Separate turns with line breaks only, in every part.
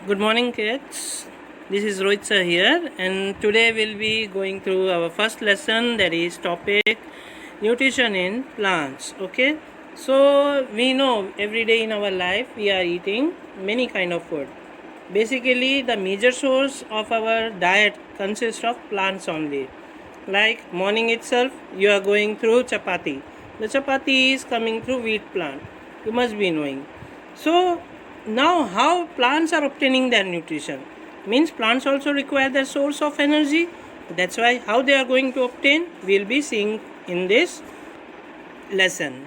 Good morning, kids. This is Rohit sir here, and today we'll be going through our first lesson, that is topic nutrition in plants. Okay, so we know every day in our life we are eating many kind of food. Basically, the major source of our diet consists of plants only. Like morning itself, you are going through chapati. The chapati is coming through wheat plant. You must be knowing. So now how plants are obtaining their nutrition? Means plants also require their source of energy. That's why how they are going to obtain, we'll be seeing in this lesson.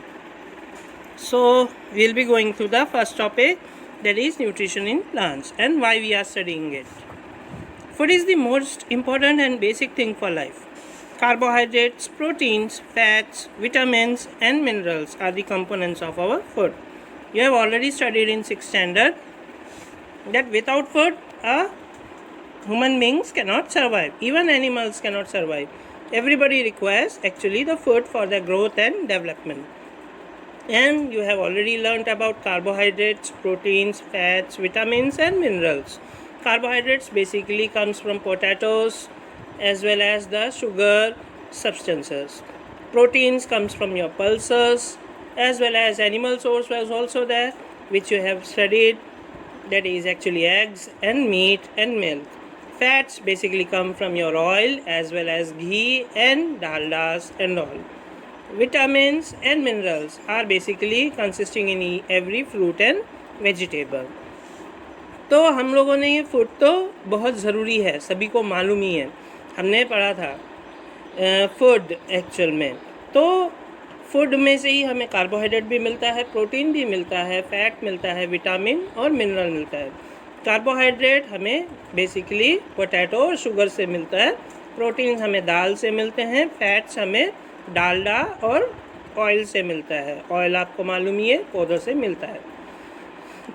So we'll be going through the first topic, that is nutrition in plants and why we are studying it. Food is the most important and basic thing for life. Carbohydrates, proteins, fats, vitamins and minerals are the components of our food. You have already studied in 6th standard that without food, human beings cannot survive. Even animals cannot survive. Everybody requires actually the food for their growth and development. And you have already learnt about carbohydrates, proteins, fats, vitamins and minerals. Carbohydrates basically comes from potatoes as well as the sugar substances. Proteins comes from your pulses, as well as animal source was also there, which you have studied, that is actually eggs and meat and milk. Fats basically come from your oil as well as ghee and daldas and all. Vitamins and minerals are basically consisting in every fruit and vegetable. तो हम लोगों ने ये food तो बहुत ज़रूरी है, सभी को मालूम ही है, हमने पढ़ा था फूड एक्चुअल में. तो फूड में से ही हमें कार्बोहाइड्रेट भी मिलता है, प्रोटीन भी मिलता है, फैट मिलता है, विटामिन और मिनरल मिलता है. कार्बोहाइड्रेट हमें बेसिकली पोटैटो और शुगर से मिलता है, प्रोटीन हमें दाल से मिलते हैं, फैट्स हमें डालडा और ऑयल से मिलता है. ऑयल आपको मालूम ही है, पौधों से मिलता है.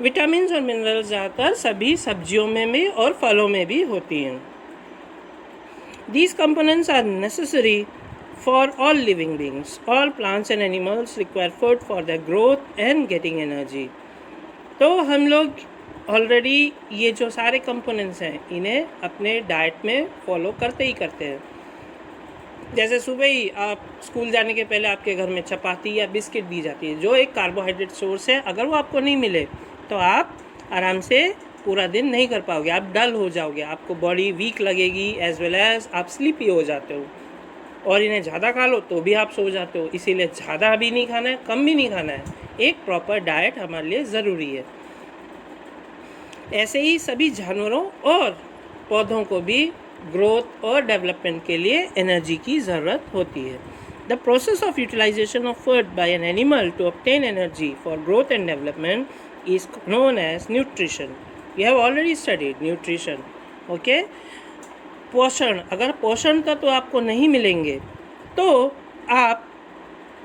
विटामिन और मिनरल ज़्यादातर सभी सब्जियों में भी और फलों में भी होती हैं. These components are necessary for all living beings. All plants and animals require food for their growth and getting energy. तो हम लोग ऑलरेडी ये जो सारे कंपोनेंट्स हैं इन्हें अपने डाइट में फॉलो करते ही करते हैं. जैसे सुबह ही आप स्कूल जाने के पहले आपके घर में चपाती या बिस्किट दी जाती है, जो एक कार्बोहाइड्रेट सोर्स है. अगर वो आपको नहीं मिले तो आप आराम से पूरा दिन नहीं कर पाओगे, आप डल हो जाओगे, आपको बॉडी वीक लगेगी, एज वेल एज आप स्लीपी हो जाते हो. और इन्हें ज़्यादा खा लो तो भी आप सो जाते हो. इसीलिए ज़्यादा भी नहीं खाना है, कम भी नहीं खाना है. एक प्रॉपर डाइट हमारे लिए ज़रूरी है. ऐसे ही सभी जानवरों और पौधों को भी ग्रोथ और डेवलपमेंट के लिए एनर्जी की ज़रूरत होती है. The process of utilisation of food by an animal to obtain energy for growth and development is known as nutrition. You have already studied nutrition. Okay, पोषण. अगर पोषण तत्व आपको नहीं मिलेंगे तो आप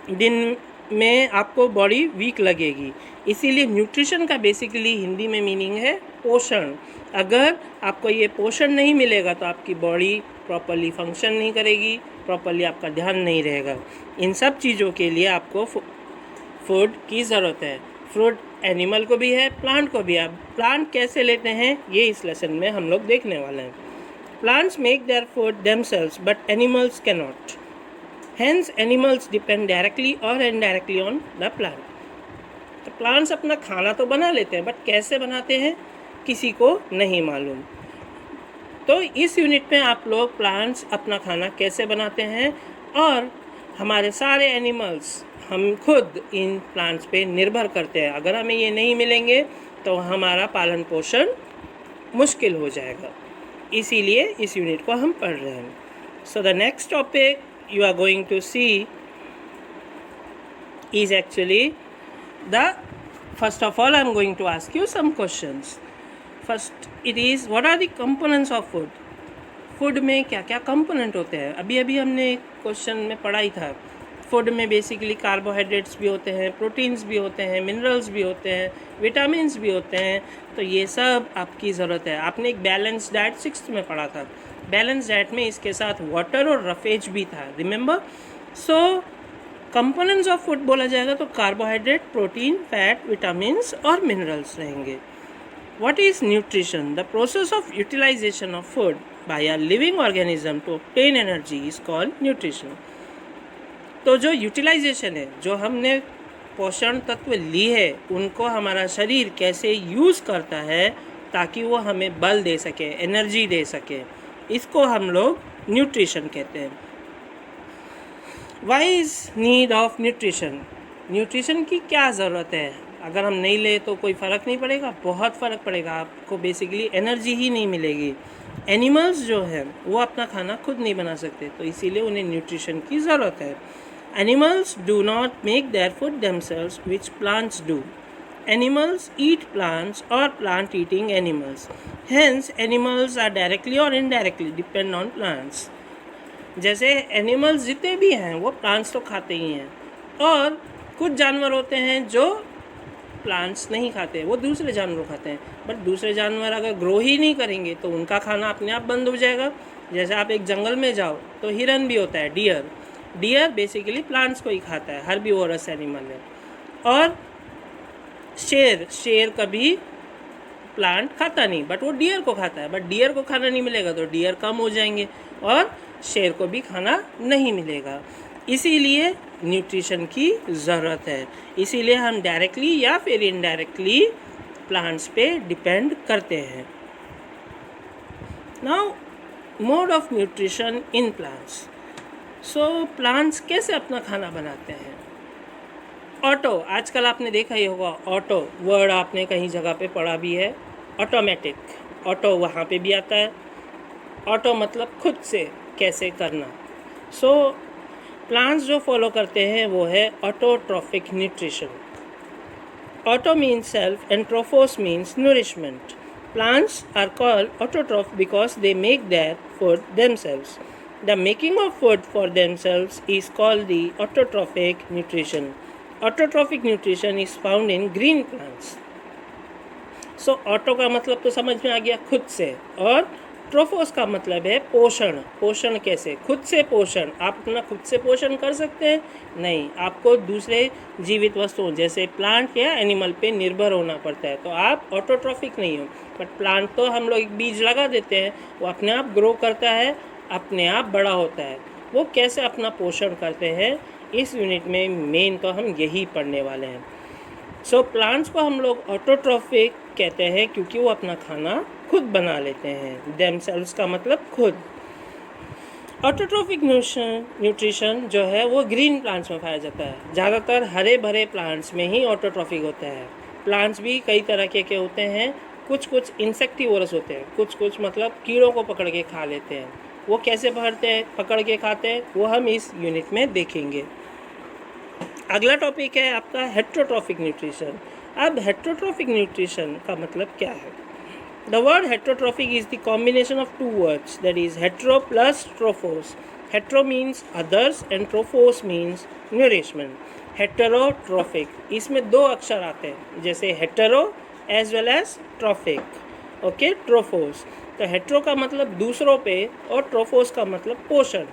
दिन में आपको बॉडी वीक लगेगी. इसीलिए न्यूट्रिशन का बेसिकली हिंदी में मीनिंग है पोषण. अगर आपको ये पोषण नहीं मिलेगा तो आपकी बॉडी प्रॉपरली फंक्शन नहीं करेगी, प्रॉपरली आपका ध्यान नहीं रहेगा. इन सब चीज़ों के लिए आपको फूड की ज़रूरत है. फ्रूट एनिमल को भी है, प्लांट को भी है. प्लांट कैसे लेते हैं ये इस लेसन में हम लोग देखने वाले हैं. Plants make their food themselves, but animals cannot. Hence, animals depend directly or indirectly on the plant. तो plants अपना खाना तो बना लेते हैं, बट कैसे बनाते हैं किसी को नहीं मालूम. तो इस यूनिट में आप लोग प्लांट्स अपना खाना कैसे बनाते हैं और हमारे सारे एनिमल्स, हम खुद इन प्लांट्स पे निर्भर करते हैं. अगर हमें ये नहीं मिलेंगे तो हमारा पालन पोषण मुश्किल हो जाएगा. इसीलिए इस यूनिट को हम पढ़ रहे हैं. So the next topic you are going to see is actually the first of all I am going to ask you some questions. First it is what are the components of food. Food में क्या क्या component होते हैं. अभी अभी हमने एक question में पढ़ा ही था. फूड में बेसिकली कार्बोहाइड्रेट्स भी होते हैं, प्रोटीन्स भी होते हैं, मिनरल्स भी होते हैं, विटामिन्स भी होते हैं. तो ये सब आपकी ज़रूरत है. आपने एक बैलेंस डाइट 6th में पढ़ा था. बैलेंस डाइट में इसके साथ वाटर और रफेज भी था, remember. So components of food बोला जाएगा तो कार्बोहाइड्रेट, प्रोटीन, फैट, विटामिन्स और मिनरल्स रहेंगे. What is nutrition? The process of utilization of food by a living organism to obtain energy is called nutrition. तो जो यूटिलाइजेशन है, जो हमने पोषण तत्व ली है, उनको हमारा शरीर कैसे यूज़ करता है ताकि वो हमें बल दे सके, एनर्जी दे सके, इसको हम लोग न्यूट्रिशन कहते हैं. Why is need of nutrition? Nutrition की क्या ज़रूरत है? अगर हम नहीं ले तो कोई फ़र्क नहीं पड़ेगा, बहुत फ़र्क पड़ेगा. आपको बेसिकली एनर्जी ही नहीं मिलेगी. एनिमल्स जो है वो अपना खाना खुद नहीं बना सकते, तो इसीलिए उन्हें न्यूट्रिशन की ज़रूरत है. Animals do not make their food themselves, which plants do. Animals eat plants or plant eating animals. Hence, animals are directly or indirectly depend on plants. जैसे एनिमल्स जितने भी हैं वो प्लांट्स तो खाते ही हैं, और कुछ जानवर होते हैं जो प्लांट्स नहीं खाते, वो दूसरे जानवर खाते हैं. बट दूसरे जानवर अगर ग्रो ही नहीं करेंगे तो उनका खाना अपने आप बंद हो जाएगा. जैसे आप एक जंगल में जाओ तो हिरन भी होता है, डियर बेसिकली प्लांट्स को ही खाता है, हर्बीवोरस एनिमल है. और शेर कभी प्लांट खाता नहीं, बट वो डियर को खाता है. बट डियर को खाना नहीं मिलेगा तो डियर कम हो जाएंगे और शेर को भी खाना नहीं मिलेगा. इसीलिए न्यूट्रिशन की ज़रूरत है. इसीलिए हम डायरेक्टली या फिर इनडायरेक्टली प्लांट्स पे डिपेंड करते हैं. Now mode of nutrition in plants. So plants कैसे अपना खाना बनाते हैं? ऑटो, आजकल आपने देखा ही होगा, ऑटो वर्ड आपने कहीं जगह पे पढ़ा भी है. ऑटोमेटिक, ऑटो वहाँ पे भी आता है. ऑटो मतलब खुद से कैसे करना. सो प्लांट्स जो फॉलो करते हैं वो है autotrophic nutrition. Auto means self and trophos means nourishment. Plants are called autotroph because they make their food themselves. The making of food for themselves is called the autotrophic nutrition. Autotrophic nutrition is found in green plants. So auto का मतलब तो समझ में आ गया, खुद से, और ट्रोफोस का मतलब है पोषण. पोषण कैसे? खुद से पोषण. आप अपना खुद से पोषण कर सकते हैं? नहीं, आपको दूसरे जीवित वस्तुओं जैसे प्लांट या एनिमल पे निर्भर होना पड़ता है, तो आप ऑटोट्रॉफिक नहीं हो. बट प्लांट तो हम लोग एक बीज लगा देते हैं, वो अपने आप ग्रो करता है, अपने आप बड़ा होता है. वो कैसे अपना पोषण करते हैं, इस यूनिट में मेन तो हम यही पढ़ने वाले हैं. सो प्लांट्स को हम लोग ऑटोट्रॉफिक कहते हैं क्योंकि वो अपना खाना खुद बना लेते हैं. देमसेल्व्स का मतलब खुद. ऑटोट्रॉफिक न्यूट्रिशन जो है वो ग्रीन प्लांट्स में पाया जाता है. ज़्यादातर हरे भरे प्लांट्स में ही ऑटोट्रॉफिक होता है. प्लांट्स भी कई तरह के होते हैं. कुछ इंसेक्टिवोरस होते हैं, कुछ मतलब कीड़ों को पकड़ के खा लेते हैं. वो कैसे पकड़ के खाते हैं वो हम इस यूनिट में देखेंगे. अगला टॉपिक है आपका हेट्रोट्रॉफिक न्यूट्रिशन. अब हेट्रोट्रॉफिक न्यूट्रिशन का मतलब क्या है? The word heterotrophic is the combination of two words, that is hetero plus trophos. Hetero means others and trophos means nourishment. Heterotrophic, इसमें दो अक्षर आते हैं, जैसे hetero as well as trophic. Okay, trophos. तो हेट्रो का मतलब दूसरों पे और ट्रोफोस का मतलब पोषण.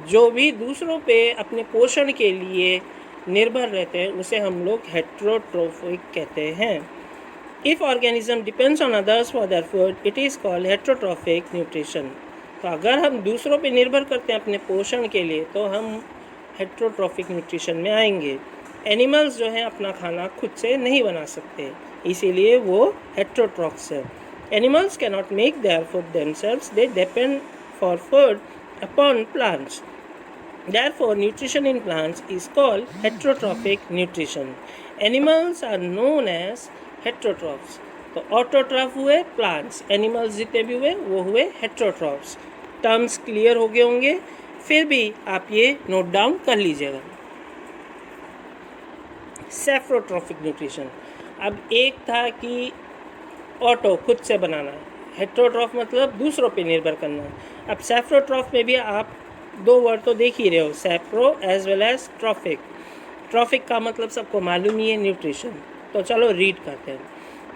जो भी दूसरों पे अपने पोषण के लिए निर्भर रहते हैं उसे हम लोग हेट्रोट्रॉफिक कहते हैं. If organism depends on others for their food, it is called heterotrophic nutrition. तो अगर हम दूसरों पे निर्भर करते हैं अपने पोषण के लिए तो हम हेट्रोट्रॉफिक न्यूट्रिशन में आएंगे. एनिमल्स जो हैं अपना खाना खुद से नहीं बना सकते, इसीलिए वो हेट्रोट्रॉफ्स है. Animals cannot make their food themselves, they depend for food upon plants. Therefore, nutrition in plants is called heterotrophic nutrition. Animals are known as heterotrophs. तो ऑटोट्रॉफ हुए प्लांट्स, एनिमल्स जितने भी हुए वो हुए हेट्रोट्रॉफ्स. टर्म्स क्लियर हो गए होंगे, फिर भी आप ये नोट डाउन कर लीजिएगा. सेफ्रोट्रॉफिक न्यूट्रिशन. अब एक था कि ऑटो खुद से बनाना, हेट्रोट्रॉफ मतलब दूसरों पे निर्भर करना. अब सेफ्रोट्रॉफ में भी आप दो वर्ड तो देख ही रहे हो, sapro as well as trophic. Trophic का मतलब सबको मालूम ही है, न्यूट्रिशन. तो चलो रीड करते हैं.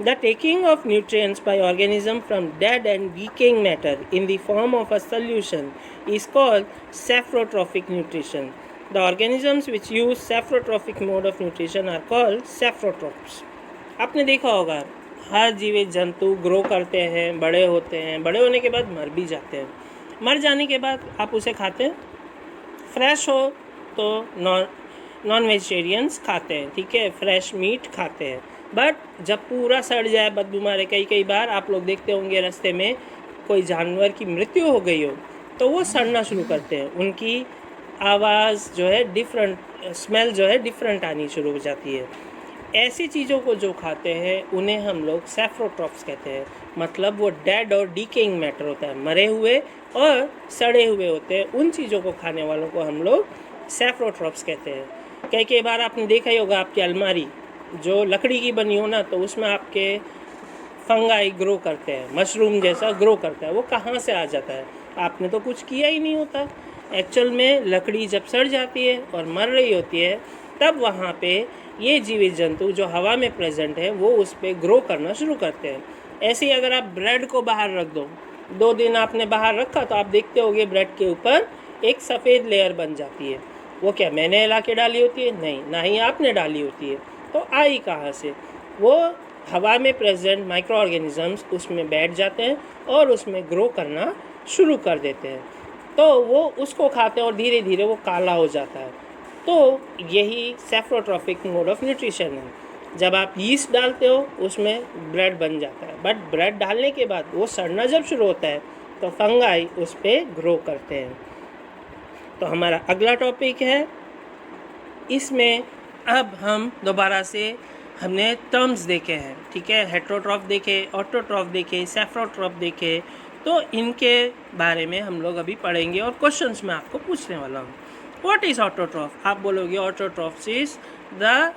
The taking of nutrients by organism from dead and decaying matter in the form of a solution is called saprotrophic nutrition. The organisms which use saprotrophic mode of nutrition are called saprotrophs. आपने देखा होगा हर जीवित जंतु grow करते हैं, बड़े होते हैं, बड़े होने के बाद मर भी जाते हैं। मर जाने के बाद आप उसे खाते हैं। फ्रेश हो तो नॉन वेजिटेरियंस खाते हैं, ठीक है, फ्रेश मीट खाते हैं। बट जब पूरा सड़ जाए, बदबू मारे, कई बार आप लोग देखते होंगे रास्ते में कोई जानवर की मृत्यु हो गई हो तो वो सड़ना शुरू करते हैं, उनकी आवाज़ जो है डिफरेंट, स्मेल जो है डिफरेंट आनी शुरू हो जाती है। ऐसी चीज़ों को जो खाते हैं उन्हें हम लोग सैफ्रोट्रॉप्स कहते हैं। मतलब वो डेड और डीकेइंग मैटर होता है, मरे हुए और सड़े हुए होते हैं, उन चीज़ों को खाने वालों को हम लोग सैफ्रोट्रॉप्स कहते हैं। कई बार आपने देखा ही होगा, आपकी अलमारी जो लकड़ी की बनी हो ना, तो उसमें आपके फंगाई ग्रो करते हैं, मशरूम जैसा ग्रो करता है। वो कहाँ से आ जाता है? आपने तो कुछ किया ही नहीं होता। एक्चुअल में लकड़ी जब सड़ जाती है और मर रही होती है, तब वहाँ पे ये जीवित जंतु जो हवा में प्रेजेंट है वो उस पर ग्रो करना शुरू करते हैं। ऐसे ही अगर आप ब्रेड को बाहर रख दो, 2 दिन आपने बाहर रखा, तो आप देखते होगे ब्रेड के ऊपर एक सफ़ेद लेयर बन जाती है। वो क्या मैंने हिला के डाली होती है? नहीं, ना ही आपने डाली होती है। तो आई कहाँ से? वो हवा में प्रेजेंट माइक्रो ऑर्गेनिजम्स उसमें बैठ जाते हैं और उसमें ग्रो करना शुरू कर देते हैं। तो वो उसको खाते हैं और धीरे धीरे वो काला हो जाता है। तो यही सैफ्रोट्रॉफिक मोड ऑफ न्यूट्रिशन है। जब आप यीस्ट डालते हो उसमें ब्रेड बन जाता है, बट ब्रेड डालने के बाद वो सड़ना जब शुरू होता है तो फंगाई उस पर ग्रो करते हैं। तो हमारा अगला टॉपिक है, इसमें अब हम दोबारा से हमने टर्म्स देखे हैं, ठीक है, हेट्रोट्रॉफ देखे, ऑटोट्रॉफ देखे, सैफ्रोट्रॉफ देखे। तो इनके बारे में हम लोग अभी पढ़ेंगे और क्वेश्चंस में आपको पूछने वाला हूँ। What is autotroph? आप बोलोगे autotrophs is the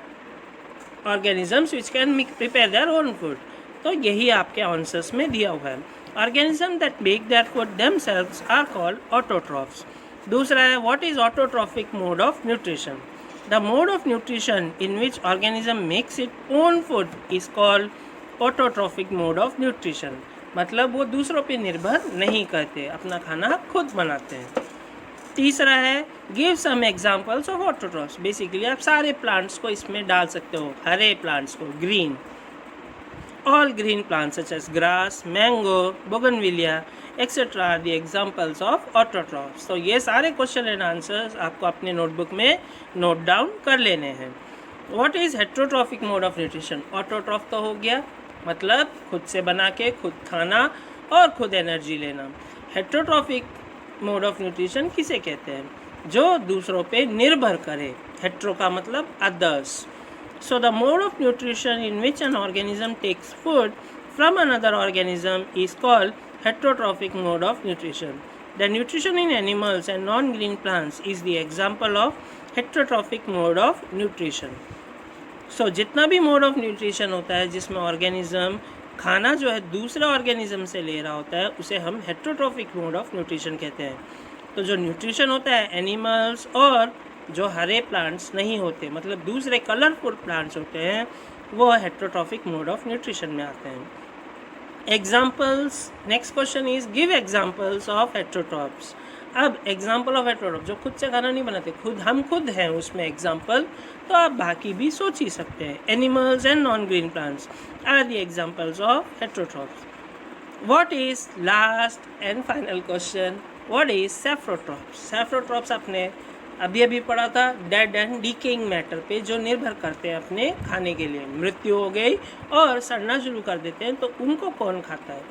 organisms which can prepare their own food. तो यही आपके आंसर्स में दिया हुआ है। Organism that make their food themselves are called autotrophs. दूसरा है, what is autotrophic mode of nutrition? The mode of nutrition in which organism makes its own food is called autotrophic mode of nutrition. मतलब वो दूसरों पे निर्भर नहीं करते, अपना खाना खुद बनाते हैं। तीसरा है, give some examples of autotrophs. Basically आप सारे प्लांट्स को इसमें डाल सकते हो, हरे प्लांट्स को, green, all green plants such as grass, mango, bougainvillea, etc. are the examples of autotrophs. तो ये सारे क्वेश्चन एंड आंसर्स आपको अपने नोटबुक में नोट डाउन कर लेने हैं। What is heterotrophic mode of nutrition? Autotroph तो हो गया, मतलब खुद से बना के खुद खाना और खुद एनर्जी लेना। हेट्रोट्रॉफिक मोड ऑफ न्यूट्रिशन किसे कहते हैं? जो दूसरों पे निर्भर करे। हेट्रो का मतलब others. So the mode of nutrition in which an organism takes food from another organism is called heterotrophic mode of nutrition. The nutrition in animals and non-green plants is the example of heterotrophic mode of nutrition. So जितना भी mode of nutrition होता है जिसमें organism खाना जो है दूसरे organism से ले रहा होता है, उसे हम heterotrophic mode of nutrition कहते हैं। तो जो nutrition होता है एनिमल्स और जो हरे प्लांट्स नहीं होते, मतलब दूसरे कलरफुल प्लांट्स होते हैं, वो हेट्रोट्रॉफिक मोड ऑफ न्यूट्रिशन में आते हैं। Examples, next question is give examples of heterotrophs. अब एग्जाम्पल ऑफ हेट्रोट्रॉफ, जो खुद से खाना नहीं बनाते, हम खुद हैं उसमें एग्जाम्पल, तो आप बाकी भी सोच ही सकते हैं। Animals and non green plants are the examples of heterotrophs. What is last and final question, what is saprotrophs? Saprotrophs आपने अभी पढ़ा था, डेड एंड डीकेइंग मैटर पे जो निर्भर करते हैं अपने खाने के लिए। मृत्यु हो गई और सड़ना शुरू कर देते हैं, तो उनको कौन खाता है?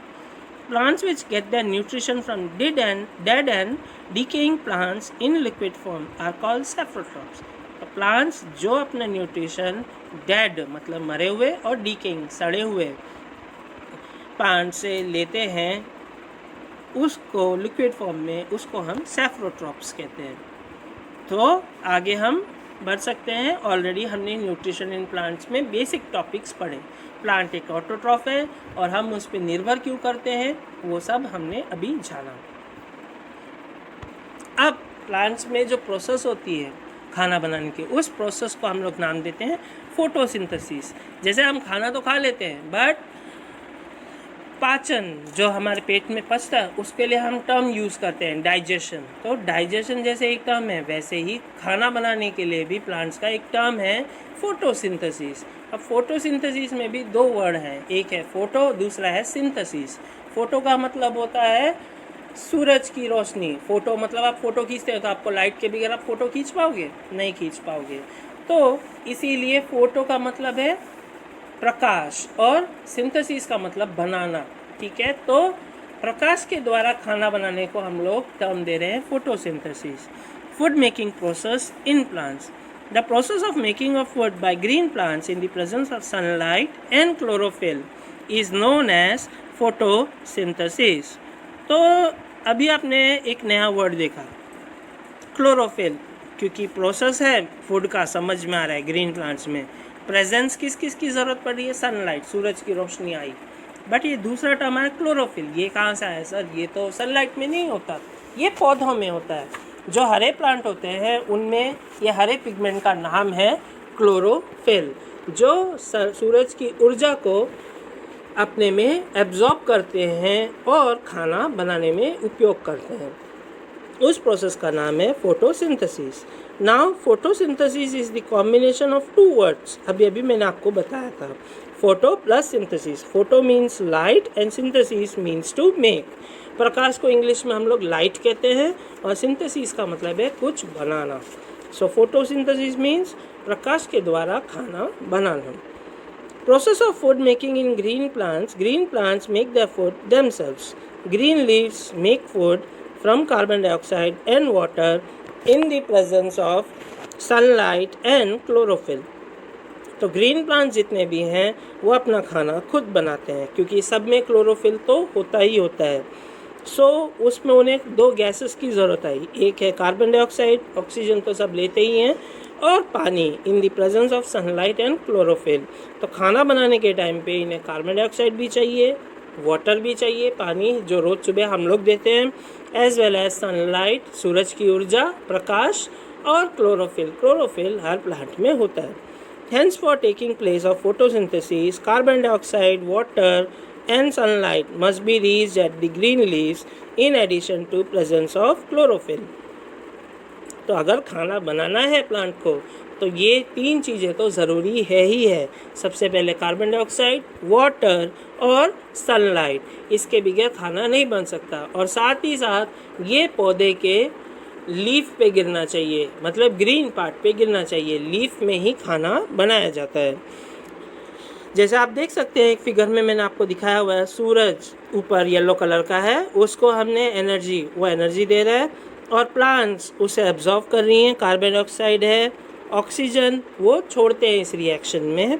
Plants which get their nutrition from dead and decaying plants in liquid form are called saprotrophs. तो प्लांट्स जो अपना न्यूट्रिशन डेड मतलब मरे हुए और डीकेइंग सड़े हुए प्लांट से लेते हैं, उसको लिक्विड फॉर्म में, उसको हम सैफ्रोट्रॉफ्स कहते हैं। तो आगे हम बढ़ सकते हैं। ऑलरेडी हमने न्यूट्रिशन इन प्लांट्स में बेसिक टॉपिक्स पढ़े। प्लांट एक ऑटोट्रॉफ है और हम उस पर निर्भर क्यों करते हैं, वो सब हमने अभी जाना। अब प्लांट्स में जो प्रोसेस होती है खाना बनाने की, उस प्रोसेस को हम लोग नाम देते हैं फोटोसिंथेसिस। जैसे हम खाना तो खा लेते हैं, बट पाचन जो हमारे पेट में पचता है उसके लिए हम टर्म यूज़ करते हैं डाइजेशन। तो डाइजेशन जैसे एक टर्म है, वैसे ही खाना बनाने के लिए भी प्लांट्स का एक टर्म है फोटोसिंथेसिस। अब फोटोसिंथेसिस में भी दो वर्ड हैं, एक है फोटो, दूसरा है सिंथेसिस। फोटो का मतलब होता है सूरज की रोशनी। फोटो मतलब आप फोटो खींचते हो तो आपको लाइट के बगैर आप फोटो खींच पाओगे? नहीं खींच पाओगे। तो इसीलिए फोटो का मतलब है प्रकाश और सिंथेसिस का मतलब बनाना। ठीक है, तो प्रकाश के द्वारा खाना बनाने को हम लोग टर्म दे रहे हैं photosynthesis. Food making process in plants. The process of making of food by green plants in the presence of sunlight and chlorophyll is known as photosynthesis. तो अभी आपने एक नया वर्ड देखा, क्लोरोफिल, क्योंकि प्रोसेस है फूड का, समझ में आ रहा है ग्रीन प्लांट्स में प्रेजेंस किस किस की ज़रूरत पड़ रही है? सनलाइट, सूरज की रोशनी आई। बट ये दूसरा टर्म है क्लोरोफिल, ये कहाँ से आया सर? ये तो सनलाइट में नहीं होता, ये पौधों में होता है। जो हरे प्लांट होते हैं उनमें ये हरे पिगमेंट का नाम है क्लोरोफिल, जो सूरज की ऊर्जा को अपने में एब्जॉर्ब करते हैं और खाना बनाने में उपयोग करते हैं। उस प्रोसेस का नाम है photosynthesis. Now photosynthesis is the combination of two words. अभी मैंने आपको बताया था, photo plus synthesis. Photo means light and synthesis means to make. प्रकाश को इंग्लिश में हम लोग लाइट कहते हैं और सिंथेसिस का मतलब है कुछ बनाना। सो फोटोसिंथेसिस मीन्स प्रकाश के द्वारा खाना बनाना। Process of food making in green plants make their food themselves. Green leaves make food from carbon dioxide and water in the presence of sunlight and chlorophyll. तो ग्रीन प्लांट जितने भी हैं वो अपना खाना खुद बनाते हैं, क्योंकि सब में क्लोरोफिल तो होता ही होता है। उसमें उन्हें दो गैसेस की ज़रूरत आई, एक है कार्बन डाइऑक्साइड, ऑक्सीजन तो सब लेते ही हैं, और पानी इन the presence of sunlight and chlorophyll. तो खाना बनाने के टाइम पे इन्हें कार्बन डाइऑक्साइड भी चाहिए, वाटर भी चाहिए, पानी जो रोज़ सुबह हम लोग देते हैं, एज वेल एज सनलाइट, सूरज की ऊर्जा, प्रकाश, और क्लोरोफिल हर प्लांट में होता है। Hence, for taking place of photosynthesis, carbon dioxide, water and sunlight must be reached at the green leaves in addition to presence of chlorophyll. तो अगर खाना बनाना है प्लांट को तो ये तीन चीज़ें तो ज़रूरी है ही है। सबसे पहले कार्बन डाइऑक्साइड, वाटर और सनलाइट। इसके बगैर खाना नहीं बन सकता। और साथ ही साथ ये पौधे के लीफ पे गिरना चाहिए, मतलब ग्रीन पार्ट पे गिरना चाहिए। लीफ में ही खाना बनाया जाता है। जैसे आप देख सकते हैं एक फिगर में मैंने आपको दिखाया हुआ है, सूरज ऊपर येलो कलर का है, उसको हमने वो एनर्जी दे रहा है, और प्लांट्स उसे एब्जॉर्ब कर रही हैं। कार्बन डाइऑक्साइड है, ऑक्सीजन वो छोड़ते हैं इस रिएक्शन में,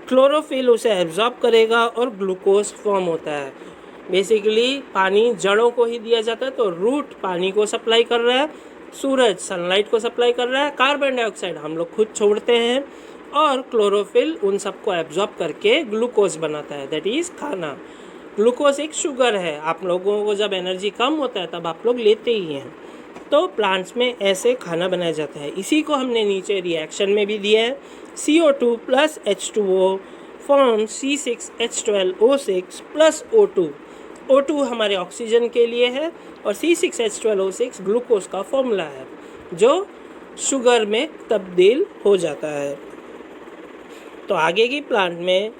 क्लोरोफिल उसे एब्जॉर्ब करेगा और ग्लूकोज फॉर्म होता है। बेसिकली पानी जड़ों को ही दिया जाता है, तो रूट पानी को सप्लाई कर रहा है, सूरज सनलाइट को सप्लाई कर रहा है, कार्बन डाइऑक्साइड हम लोग खुद छोड़ते हैं, और क्लोरोफिल उन सबको एब्जॉर्ब करके ग्लूकोज बनाता है, दैट इज़ खाना। ग्लूकोज एक शुगर है, आप लोगों को जब एनर्जी कम होता है तब आप लोग लेते ही हैं। तो प्लांट्स में ऐसे खाना बनाया जाता है। इसी को हमने नीचे रिएक्शन में भी दिया है। CO2 plus H2O form C6H12O6 plus O2। O2 हमारे ऑक्सीजन के लिए है और C6H12O6 ग्लूकोज का फॉर्मूला है जो शुगर में तब्दील हो जाता है। तो आगे की प्लांट में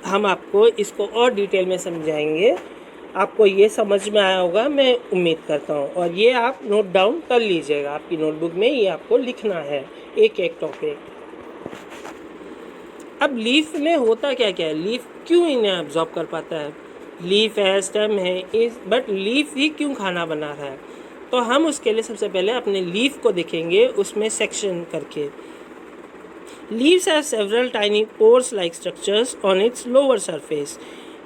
हम आपको इसको और डिटेल में समझाएंगे। आपको ये समझ में आया होगा मैं उम्मीद करता हूँ, और ये आप नोट डाउन कर लीजिएगा आपकी नोटबुक में, ये आपको लिखना है एक एक टॉपिक। अब लीफ में होता क्या क्या है, लीफ क्यों इन्हें एब्जॉर्ब कर पाता है? लीफ है, स्टेम है, बट लीफ ही क्यों खाना बना रहा है? तो हम उसके लिए सबसे पहले अपने लीफ को देखेंगे, उसमें सेक्शन करके। Leaves have several tiny pores-like structures on its lower surface.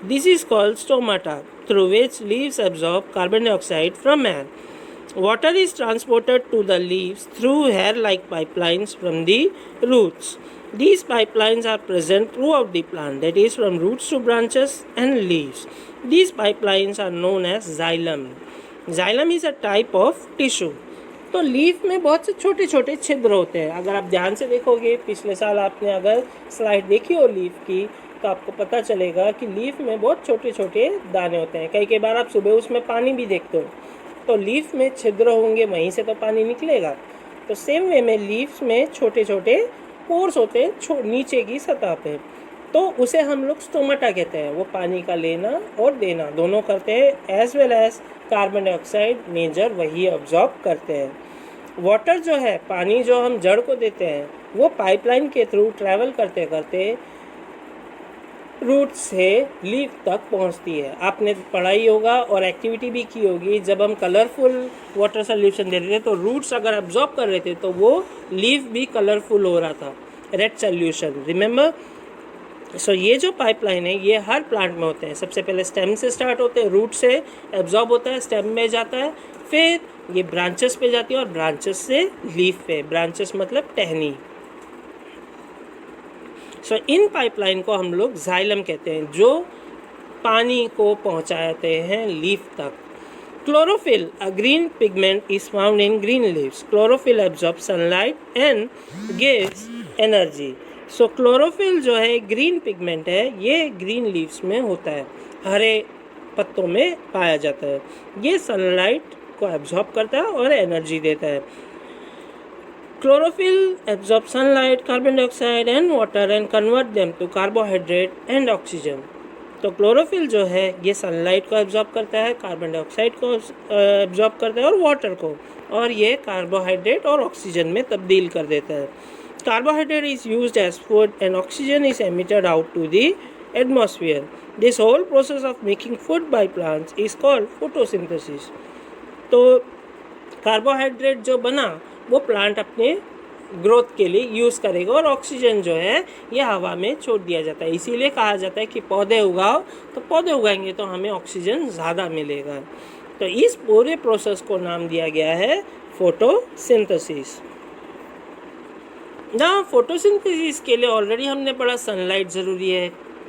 This is called stomata, through which leaves absorb carbon dioxide from air. Water is transported to the leaves through hair-like pipelines from the roots. These pipelines are present throughout the plant, that is from roots to branches and leaves. These pipelines are known as xylem. Xylem is a type of tissue. तो leaf में बहुत से छोटे छोटे छिद्र होते हैं। अगर आप ध्यान से देखोगे, पिछले साल आपने अगर स्लाइड देखी हो लीफ की, तो आपको पता चलेगा कि लीफ में बहुत छोटे छोटे दाने होते हैं। कई बार आप सुबह उसमें पानी भी देखते हो, तो लीफ में छिद्र होंगे, वहीं से तो पानी निकलेगा। तो सेम वे में लीव्स में छोटे छोटे पोर्स होते हैं नीचे की सतह पे, तो उसे हम लोग स्टोमाटा कहते हैं। वो पानी का लेना और देना दोनों करते हैं, as well as carbon dioxide major वही ऑब्जॉर्ब करते हैं। वाटर जो है, पानी जो हम जड़ को देते हैं, वो पाइपलाइन के थ्रू ट्रैवल करते करते रूट से लीफ तक पहुंचती है। आपने पढ़ाई होगा और एक्टिविटी भी की होगी, जब हम कलरफुल वाटर सॉल्यूशन दे रहे थे तो रूट्स अगर अब्जॉर्ब कर रहे थे तो वो लीफ भी कलरफुल हो रहा था, रेड सॉल्यूशन, रिमेंबर। सो ये जो पाइपलाइन है ये हर प्लांट में होते हैं। सबसे पहले स्टेम से स्टार्ट होते हैं, रूट से एब्जॉर्ब होता है, स्टेम में जाता है, फिर ये ब्रांचेस पे जाती है और ब्रांचेस से लीफ पे। ब्रांचेस मतलब टहनी। सो इन पाइपलाइन को हम लोग जाइलम कहते हैं, जो पानी को पहुंचाते हैं लीफ तक। Chlorophyll, a green pigment is found in green leaves. Chlorophyll absorbs sunlight and gives energy. So chlorophyll जो है ग्रीन पिगमेंट है, ये ग्रीन लीव्स में होता है, हरे पत्तों में पाया जाता है। ये सनलाइट को एब्जॉर्ब करता है और एनर्जी देता है। Chlorophyll absorbs sunlight, carbon dioxide and water and convert them to carbohydrate and oxygen. तो क्लोरोफिल जो है ये सनलाइट को एब्जॉर्ब करता है, कार्बन डाइऑक्साइड को एब्जॉर्ब करता है और वाटर को, और ये कार्बोहाइड्रेट और ऑक्सीजन में तब्दील कर देता है। Carbohydrate is used as food and oxygen is emitted out to the atmosphere. This whole process of making food by plants is called photosynthesis. तो कार्बोहाइड्रेट जो बना वो प्लांट अपने ग्रोथ के लिए यूज़ करेगा, और ऑक्सीजन जो है ये हवा में छोड़ दिया जाता है। इसीलिए कहा जाता है कि पौधे उगाओ, तो पौधे उगाएंगे तो हमें ऑक्सीजन ज़्यादा मिलेगा। तो इस पूरे प्रोसेस को नाम दिया गया है फोटोसिंथेसिस। ना फोटोसिंथेसिस के लिए ऑलरेडी हमने पढ़ा, सनलाइट ज़रूरी है,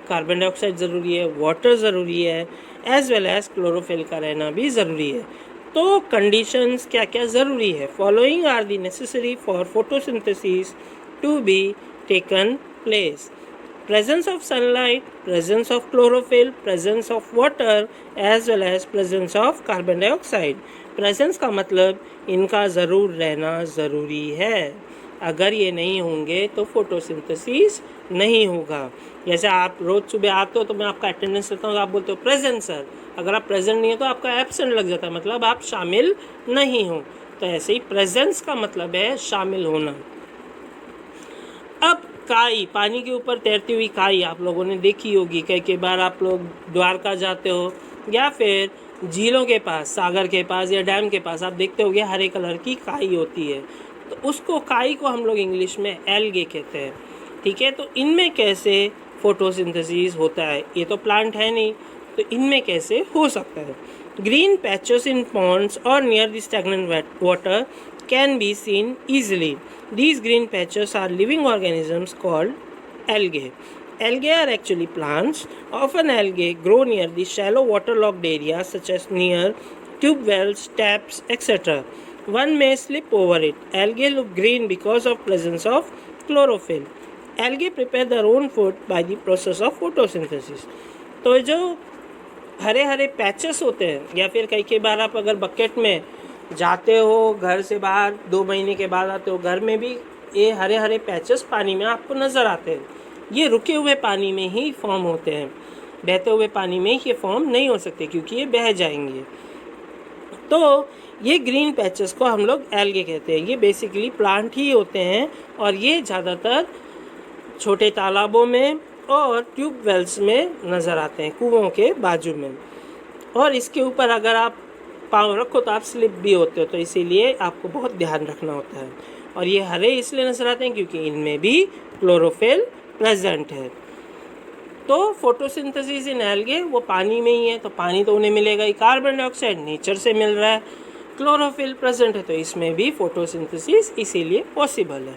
कार्बन डाइऑक्साइड ज़रूरी है, वाटर ज़रूरी है, एज वेल एज क्लोरोफिल का रहना भी ज़रूरी है। तो कंडीशंस क्या क्या ज़रूरी है? Following are the necessary for photosynthesis to be taken place: presence of sunlight, presence of chlorophyll, presence of water as well as presence of carbon dioxide. presence का मतलब इनका ज़रूर रहना ज़रूरी है। अगर ये नहीं होंगे तो फोटोसिंथेसिस नहीं होगा। जैसे आप रोज़ सुबह आते हो तो मैं आपका अटेंडेंस लेता हूँ, आप बोलते हो प्रेजेंट सर। अगर आप प्रेजेंट नहीं हो तो आपका एब्सेंट लग जाता है, मतलब आप शामिल नहीं हो। तो ऐसे ही प्रेजेंस का मतलब है शामिल होना। अब काई, पानी के ऊपर तैरती हुई काई आप लोगों ने देखी होगी। कई बार आप लोग द्वारका जाते हो या फिर झीलों के पास, सागर के पास या डैम के पास, आप देखते होगे हरे कलर की काई होती है। तो उसको, काई को हम लोग इंग्लिश में एल्गे कहते हैं। ठीक है, तो इनमें कैसे फोटोसिंथेसिस होता है? ये तो प्लांट है नहीं, तो इनमें कैसे हो सकता है? ग्रीन पैचेस इन पॉन्ड्स और near the stagnant water can be seen easily. These green patches are living organisms called algae. Algae are actually plants. Often algae grow near the shallow waterlogged areas such as near tube wells, taps, etc. One may slip over it. Algae look green because of presence of chlorophyll. Algae prepare their own food by the process of photosynthesis. तो जो Hare Hare patches होते हैं, या फिर कई बार आप अगर bucket में जाते हो, घर से बाहर 2 महीने के बाद आते हो, घर में भी ये हरे हरे पैचेस पानी में आपको नज़र आते हैं। ये रुके हुए पानी में ही फॉर्म होते हैं, बहते हुए पानी में ये फॉर्म नहीं हो सकते क्योंकि ये बह जाएंगे। तो ये ग्रीन पैचेस को हम लोग एल्गे कहते हैं। ये बेसिकली प्लांट ही होते हैं और ये ज़्यादातर छोटे तालाबों में और ट्यूब वेल्स में नज़र आते हैं, कुओं के बाजू में। और इसके ऊपर अगर आप पाँव रखो तो आप स्लिप भी होते हो, तो इसीलिए आपको बहुत ध्यान रखना होता है। और ये हरे इसलिए नजर आते हैं क्योंकि इनमें भी क्लोरोफिल प्रेजेंट है। तो फोटोसिंथेसिस इन एल्गे वो पानी में ही है, तो पानी तो उन्हें मिलेगा ही। कार्बन डाइऑक्साइड नेचर से मिल रहा है, क्लोरोफिल प्रेजेंट है, तो इसमें भी फोटोसिंथेसिस इसीलिए पॉसिबल है।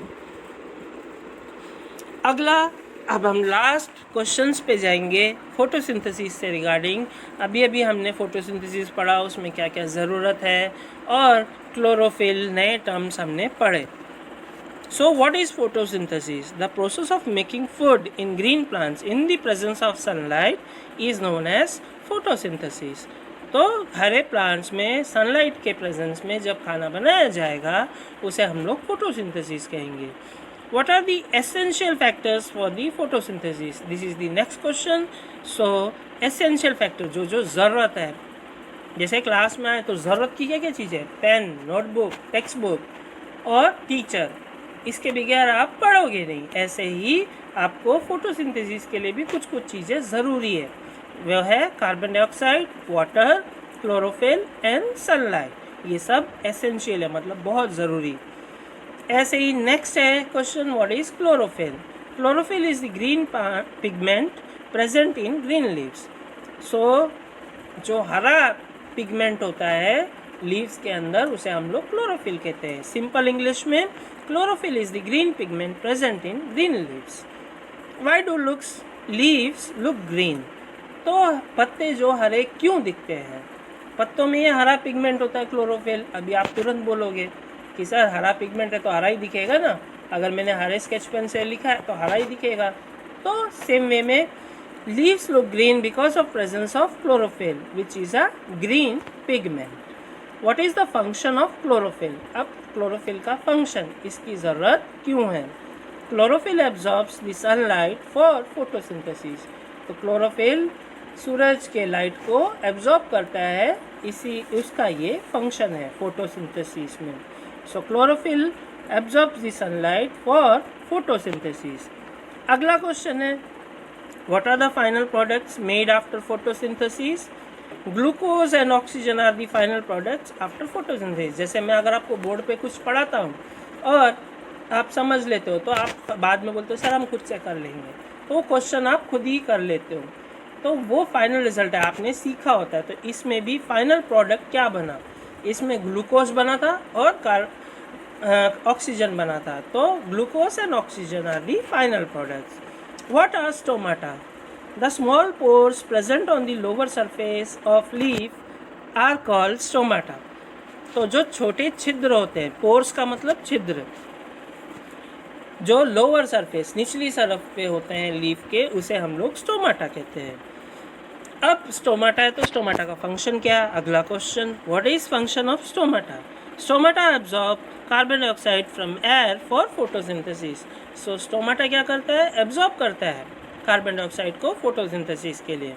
अगला, अब हम लास्ट क्वेश्चंस पे जाएंगे फोटोसिंथेसिस से रिगार्डिंग। अभी हमने फोटोसिंथेसिस पढ़ा, उसमें क्या क्या ज़रूरत है, और क्लोरोफिल नए टर्म्स हमने पढ़े। So what is photosynthesis? The process of making food in green plants in the presence of sunlight is known as photosynthesis. तो हरे प्लांट्स में सनलाइट के प्रेजेंस में जब खाना बनाया जाएगा उसे हम लोग फोटोसिंथेसिस कहेंगे। What are the essential factors for the photosynthesis? This is the next question. So essential factor जो ज़रूरत है, जैसे क्लास में आए तो ज़रूरत की क्या क्या चीज़ें, पेन, नोटबुक, टेक्स्ट बुक और टीचर, इसके बगैर आप पढ़ोगे नहीं। ऐसे ही आपको फोटोसिंथेसिस के लिए भी कुछ कुछ चीज़ें ज़रूरी है, वह है carbon dioxide, water, chlorophyll and sunlight. ये सब एसेंशियल है, मतलब बहुत ज़रूरी। ऐसे ही नेक्स्ट है question, what is chlorophyll? Chlorophyll is the green pigment present in green leaves. So जो हरा पिगमेंट होता है लीव्स के अंदर, उसे हम लोग क्लोरोफिल कहते हैं। सिंपल इंग्लिश में chlorophyll is the green pigment present in green leaves. Why do leaves look green? तो पत्ते जो हरे क्यों दिखते हैं? पत्तों में ये हरा पिगमेंट होता है क्लोरोफिल। अभी आप तुरंत बोलोगे कि सर हरा पिगमेंट है तो हरा ही दिखेगा ना, अगर मैंने हरे स्केच पेन से लिखा है तो हरा ही दिखेगा। तो सेम वे में leaves look green because of presence of chlorophyll which is a green pigment. What is the function of chlorophyll? अब क्लोरोफिल का फंक्शन, इसकी ज़रूरत क्यों है? Chlorophyll absorbs the sunlight for photosynthesis. तो क्लोरोफिल सूरज के लाइट को एब्जॉर्ब करता है, इसी उसका ये फंक्शन है फोटोसिंथेसिस में। So chlorophyll absorbs the sunlight for photosynthesis. अगला क्वेश्चन है, what are the final products made after photosynthesis? Glucose and oxygen are the final products after photosynthesis. जैसे मैं अगर आपको बोर्ड पे कुछ पढ़ाता हूँ और आप समझ लेते हो तो आप बाद में बोलते हो सर हम खुद से कर लेंगे, तो क्वेश्चन आप खुद ही कर लेते हो, तो वो फाइनल रिजल्ट है, आपने सीखा होता है। तो इसमें भी फाइनल प्रोडक्ट क्या बना? इसमें ग्लूकोज बना था और ऑक्सीजन बना था। तो glucose and oxygen are the final products. What are stomata? The small pores present on the lower surface of leaf are called stomata. तो जो छोटे छिद्र होते हैं, पोर्स का मतलब छिद्र, जो लोअर सरफेस निचली सरफ पे होते हैं लीफ के, उसे हम लोग स्टोमाटा कहते हैं। अब स्टोमाटा है तो स्टोमाटा का फंक्शन क्या? अगला question, what is function of stomata? Stomata absorb carbon dioxide from air for photosynthesis. So stomata क्या करता है? एब्जॉर्ब करता है कार्बन डाइऑक्साइड को फोटोसिंथेसिस के लिए।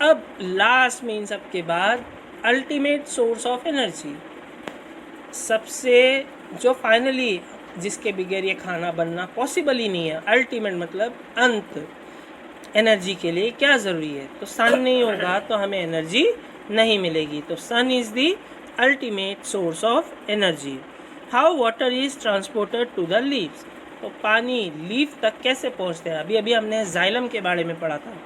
अब लास्ट में इन सब के बाद अल्टीमेट सोर्स ऑफ एनर्जी, सबसे जो फाइनली जिसके बगैर ये खाना बनना पॉसिबल ही नहीं है, अल्टीमेट मतलब अंत, एनर्जी के लिए क्या ज़रूरी है? तो सन नहीं होगा तो हमें एनर्जी नहीं मिलेगी। तो sun is the ultimate source of energy. How water is transported to the leaves? तो पानी लीफ तक कैसे पहुंचते हैं? अभी हमने जाइलम के बारे में पढ़ा था,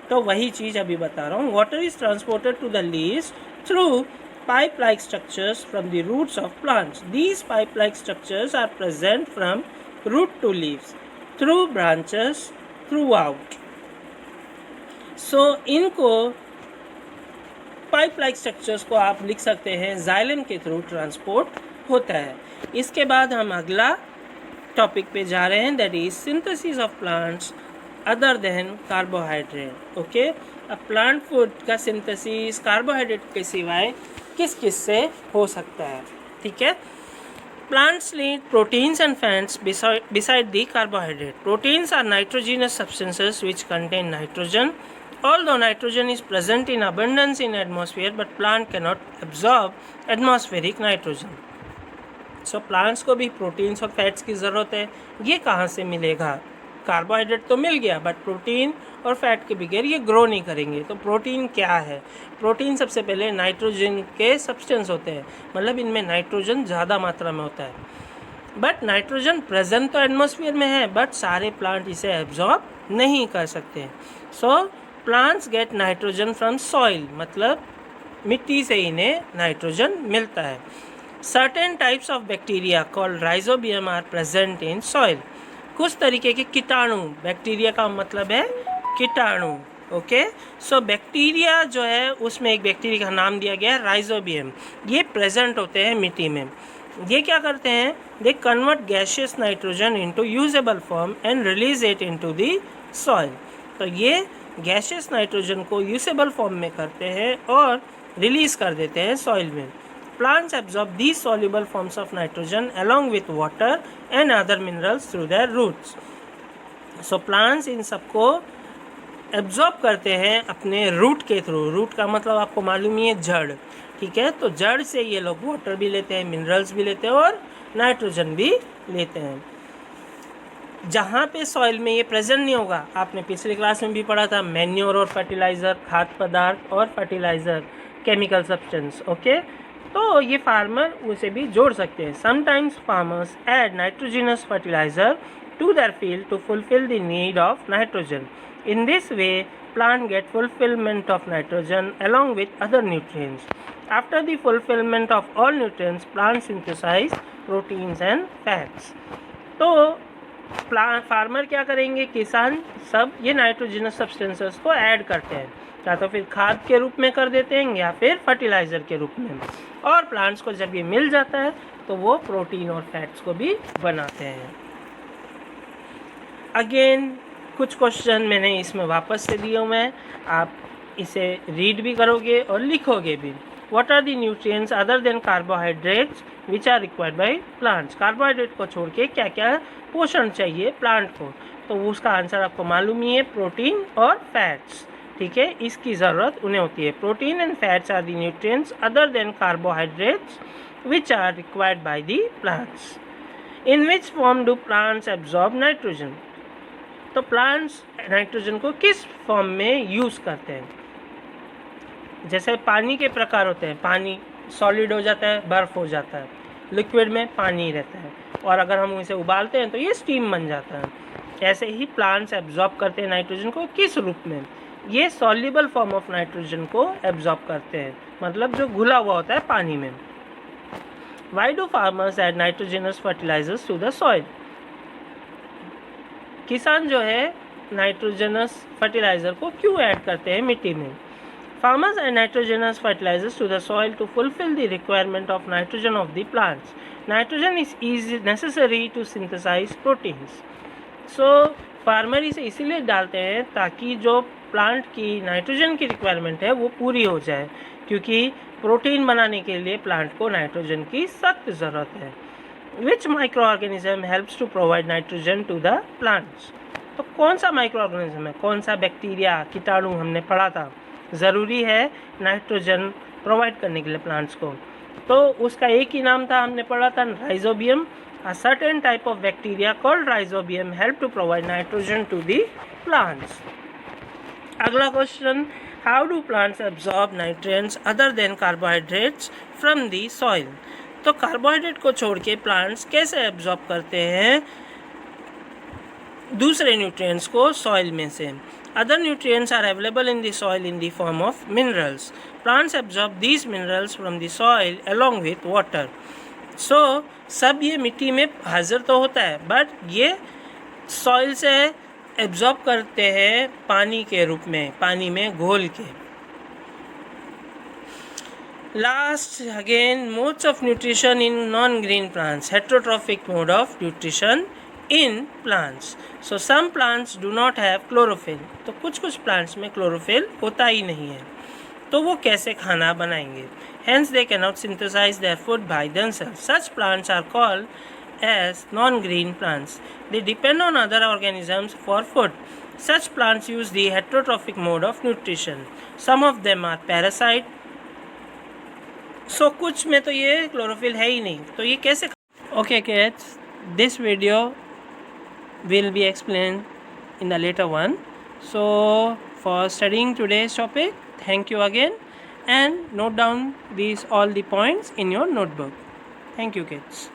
तो वही चीज़ अभी बता रहा हूँ। Water is transported to the leaves through pipe-like structures from the roots of plants. These pipe-like structures are present from root to leaves through branches throughout. So इनको pipe-like structures को आप लिख सकते हैं जाइलम के थ्रू ट्रांसपोर्ट होता है। इसके बाद हम अगला टॉपिक पे जा रहे हैं, that is synthesis of plants other than carbohydrate. Okay, अब प्लांट फूड का सिंथेसिस कार्बोहाइड्रेट के सिवाय किस किस से हो सकता है? ठीक है, plants need proteins and fats beside the carbohydrate. Proteins are nitrogenous substances which contain nitrogen. Although nitrogen is present in abundance in atmosphere, but plant cannot absorb atmospheric nitrogen. So plants को भी proteins और fats की ज़रूरत है। ये कहाँ से मिलेगा? कार्बोहाइड्रेट तो मिल गया, बट प्रोटीन और फैट के बगैर ये ग्रो नहीं करेंगे। तो प्रोटीन क्या है? प्रोटीन सबसे पहले नाइट्रोजन के सब्सटेंस होते हैं, मतलब इनमें नाइट्रोजन ज़्यादा मात्रा में होता है। बट नाइट्रोजन प्रेजेंट तो एटमॉस्फेयर में है, बट सारे प्लांट इसे एब्जॉर्ब नहीं कर सकते। So plants get nitrogen from soil, मतलब मिट्टी से इन्हें नाइट्रोजन मिलता है। Certain types of bacteria called rhizobium are present in soil. कुछ तरीके के कीटाणु, बैक्टीरिया का मतलब है कीटाणु। ओके, सो बैक्टीरिया जो है उसमें एक बैक्टीरिया का नाम दिया गया है राइजोबियम। ये प्रेजेंट होते हैं मिट्टी में। ये क्या करते हैं? They convert gaseous nitrogen into usable form and release it into the soil. तो ये गैसियस नाइट्रोजन को यूजेबल फॉर्म में करते हैं और रिलीज कर देते हैं सॉइल में। Plants absorb these soluble forms of nitrogen along with water and other minerals through their roots. So plants इन सबको एब्जॉर्ब करते हैं अपने रूट के थ्रू. रूट का मतलब आपको मालूम ही है, जड़. ठीक है, तो जड़ से ये लोग वाटर भी लेते हैं, मिनरल्स भी लेते हैं और नाइट्रोजन भी लेते हैं. जहाँ पे सॉइल में ये प्रेजेंट नहीं होगा, आपने पिछले क्लास में भी पढ़ा था, मैन्योर और फर्टिलाइज़र, खाद्य पदार्थ और फर्टिलाइज़र, केमिकल सब्सटेंस. ओके, तो ये फार्मर उसे भी जोड़ सकते हैं. Sometimes farmers add nitrogenous fertiliser to their field to fulfill the need of nitrogen. In this way, plant get fulfillment of nitrogen along with other nutrients. After the fulfillment of all nutrients, plants synthesize proteins and fats. तो farmer क्या करेंगे, किसान सब ये nitrogenous substances को add करते हैं, या तो फिर खाद के रूप में कर देते हैं या फिर फर्टिलाइज़र के रूप में. और प्लांट्स को जब ये मिल जाता है तो वो प्रोटीन और फैट्स को भी बनाते हैं. अगेन कुछ क्वेश्चन मैंने इसमें वापस से दिए हुए हैं, आप इसे रीड भी करोगे और लिखोगे भी. What are the nutrients other than carbohydrates which are required by plants. Carbohydrate को छोड़ के क्या क्या पोषण चाहिए प्लांट को, तो उसका आंसर आपको मालूम ही है, प्रोटीन और फैट्स. ठीक है, इसकी ज़रूरत उन्हें होती है. Protein and fats are the nutrients other than carbohydrates which are required by the plants. In which form do plants absorb nitrogen. तो प्लांट्स नाइट्रोजन को किस फॉर्म में यूज़ करते हैं. जैसे पानी के प्रकार होते हैं, पानी सॉलिड हो जाता है, बर्फ़ हो जाता है, लिक्विड में पानी रहता है, और अगर हम इसे उबालते हैं तो ये स्टीम बन जाता है. ऐसे ही प्लांट्स एब्जॉर्ब करते हैं नाइट्रोजन को किस रूप में, ये सॉल्युबल फॉर्म ऑफ नाइट्रोजन को एब्जॉर्ब करते हैं, मतलब जो घुला हुआ होता है पानी में. Why do farmers add nitrogenous fertilisers to the soil. किसान जो है नाइट्रोजनस फर्टिलाइज़र को क्यों ऐड करते हैं मिट्टी में. Farmers and nitrogenous fertilisers to the soil to fulfil the requirement of nitrogen of the plants. Nitrogen is necessary to synthesise proteins. So farmer इसे इसीलिए डालते हैं ताकि जो प्लांट की नाइट्रोजन की रिक्वायरमेंट है वो पूरी हो जाए, क्योंकि प्रोटीन बनाने के लिए प्लांट को नाइट्रोजन की सख्त ज़रूरत है. Which microorganism helps to provide nitrogen to the plants. तो कौन सा माइक्रो ऑर्गेनिज्म है, कौन सा बैक्टीरिया, कीटाणु हमने पढ़ा था ज़रूरी है नाइट्रोजन प्रोवाइड करने के लिए प्लांट्स को. तो उसका एक ही नाम था, हमने पढ़ा था, rhizobium. A certain type of bacteria called rhizobium help to provide nitrogen to the plants. अगला question, how do plants absorb nutrients other than carbohydrates from the soil. तो कार्बोहाइड्रेट को छोड़ के प्लांट्स कैसे एब्जॉर्ब करते हैं दूसरे न्यूट्रिएंट्स को सॉइल में से. Other nutrients are available in the soil in the form of minerals. Plants absorb these minerals from the soil along with water. So सब ये मिट्टी में हाजिर तो होता है, बट ये सॉइल से एब्जॉर्ब करते हैं पानी के रूप में, पानी में घोल के. Last, again, modes of nutrition in non-green plants. Heterotrophic mode of nutrition in plants. So some plants do not have chlorophyll. तो कुछ plants में chlorophyll होता ही नहीं है, तो वो कैसे खाना बनाएंगे. Hence they cannot synthesize their food by themselves. Such plants are called as non-green plants. They depend on other organisms for food. Such plants use the heterotrophic mode of nutrition. Some of them are parasite. कुछ में तो ये chlorophyll है ही नहीं, तो ये कैसे. Okay kids, this video will be explain in the later one. So for studying today's topic, thank you again, and note down these all the points in your notebook. Thank you kids.